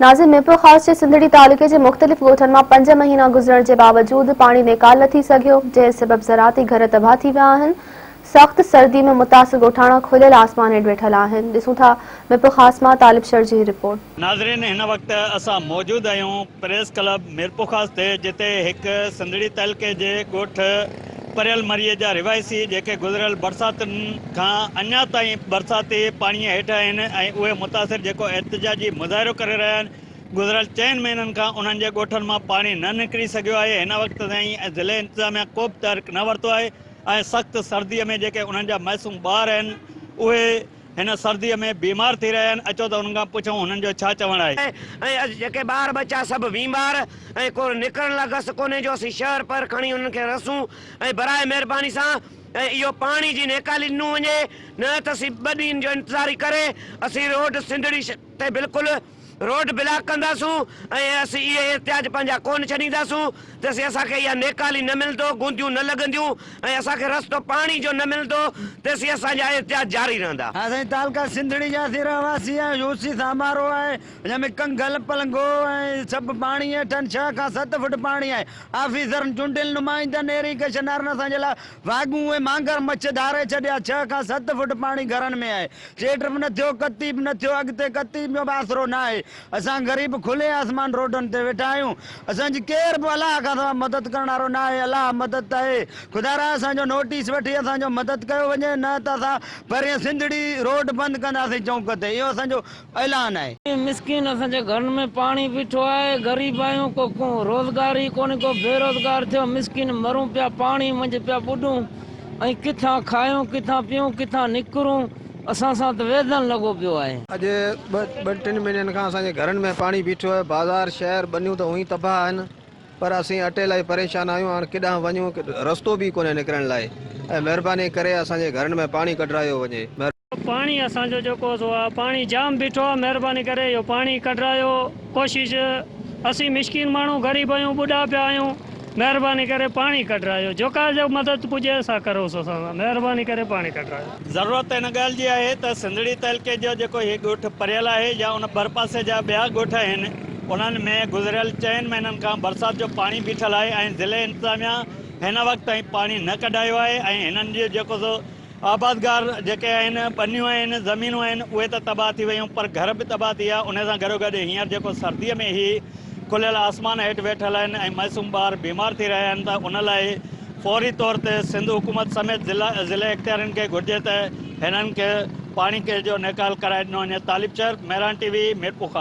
नाज़िम मीरपुर ख़ास जे सिंधड़ी तालुक़े जे मुख़्तलिफ़ ॻोठनि मां 5 महीना गुज़रण जे बावजूद पाणी नेकाल न थी सघियो, जंहिं सबबि ज़राती घर तबाह थी विया आहिनि। सख़्त सर्दी में मुतासिर ॻोठाणा खुलियल आसमान हेठि वेठल आहिनि। ॾिसूं था मीरपुर ख़ास मां तालिब शर जी रिपोर्ट। नाज़रीन, हिन वक़्तु असां मौजूदु आहियूं प्रेस क्लब मीरपुर ख़ास ते, जिते हिकु सिंधड़ी तालुक़े जे ॻोठ परियल मरीअ जा रिवायसी जेके गुज़िरियल बरसातुनि खां अञा ताईं बरसाती पाणीअ हेठि आहिनि ऐं उहे मुतासिर जेको एहतिजाजी मुज़ाहिरो करे रहिया आहिनि। गुज़िरियल 4 महीननि खां उन्हनि जे ॻोठनि मां पाणी न निकिरी सघियो आहे। हिन वक़्त ताईं ज़िले इंतिज़ामिया को बि तर्क न वरितो आहे ऐं सख़्तु सर्दीअ में जेके उन्हनि जा मासूम ॿार आहिनि उहे हिन सर्दीअ में बीमार थी रहिया आहिनि। अचो त उन्हनि खां पुछूं हुननि जो छा चवणु आहे। जेके ॿार बच्चा सभु बीमार ऐं को निकिरण लॻस कोन्हे जो असीं शहर पर खणी उन्हनि खे रसूं ऐं बराए महिरबानी सां इहो पाणी जी नेकाली ॾिनो वञे, न त असीं 2 ॾींहंनि जो इंतज़ारी करे असीं रोड सिंधड़ी ते बिल्कुलु रोड ब्लॉक कंदासूं ऐं असीं इहे एहतियाज पंहिंजा कोन छॾींदासूं त असांखे इहा नेकाली न मिलंदो, गूंदियूं न लॻंदियूं ऐं असांखे रस्तो पाणी जो न मिलंदो त असांजा एहतियाज जारी रहंदा। असांजी तालुका सिंधड़ी जा रहवासी आहियूं। यूसी समारोह आहे जंहिंमें कंगल पलंगो ऐं सभु पाणी हेठि 6 खां 7 फुट पाणी आहे। ऑफिसरनि चूंडियल नुमाइंदनि एरीगेशन वारनि असांजे लाइ वाॻूं ऐं मांगर मछ धारे छॾिया। 6 खां 7 फुट पाणी घरनि में आहे। चेट बि न थियो, कती बि न थियो, अॻिते कती जो बि आसरो न आहे। असां ग़रीब खुले आसमान रोडनि ते वेठा आहियूं। असांजी केर बि अलाह खां मदद करण वारो न आहे। अलाह मदद आहे। ख़ुदा असांजो नोटिस वठी असांजो मदद कयो वञे, न त असां परियां सिंधड़ी रोड बंदि कंदासीं चौंक ते। इहो असांजो ऐलान आहे। मिसकिन असांजे घरनि में पाणी बीठो आहे। ग़रीब आहियूं, को रोज़गार ई कोन्हे, को बेरोज़गार थियो। मिसकिन मरूं पिया, पाणी मंझि पिया ॿुॾूं ऐं किथां खायूं, किथां पियूं, किथां निकिरूं। असां सां त वेदन लॻो पियो आहे। अॼु 2-3 महीननि खां असांजे घरनि में पाणी बीठो आहे। बाज़ार शहर बनियूं त उही तबाह आहिनि, पर असीं अटे लाइ परेशान आहियूं। हाणे केॾांहुं वञूं, रस्तो बि कोन्हे निकिरण लाइ। ऐं महिरबानी करे असांजे घरनि में पाणी कढायो वञे। पाणी असांजो जेको आहे पाणी जाम बीठो आहे। महिरबानी करे इहो पाणी कढायो कोशिशि। असीं मिसकिन माण्हू ग़रीब आहियूं, ॿुढा पिया आहियूं। महिरबानी करे पाणी कढायो, जेका जो मदद पुॼे असां करोसि। असां महिरबानी करे पाणी कढायो। ज़रूरत हिन ॻाल्हि जी आहे त सिंधड़ी तालुक़े जो जेको हीउ ॻोठ परियल आहे या उन भरपासे जा ॿिया ॻोठ आहिनि, उन्हनि में गुज़िरियल 4 महीननि खां बरसाति जो पाणी बीठल आहे ऐं ज़िले इंतिज़ामिया हिन वक़्तु ताईं पाणी न कढायो आहे। ऐं हिननि जो जेको सो आबादगार जेके आहिनि, बनियूं आहिनि, ज़मीनूं आहिनि, उहे त तबाह थी वियूं, पर घर बि तबाह थी विया। उन सां गॾोगॾु हींअर जेको सर्दीअ में ई खुलियल आसमान हेठि वेठल आहिनि ऐं मासूम ॿार बीमार थी रहिया आहिनि, त उन लाइ फौरी तौर ते सिंध हुकूमत समेत ज़िले इख़्तियारनि खे घुरिजे त हिननि खे पाणी के जो निकाल कराए ॾिनो वञे। तालिब शर, मेहरान TV, मीरपुर ख़ास।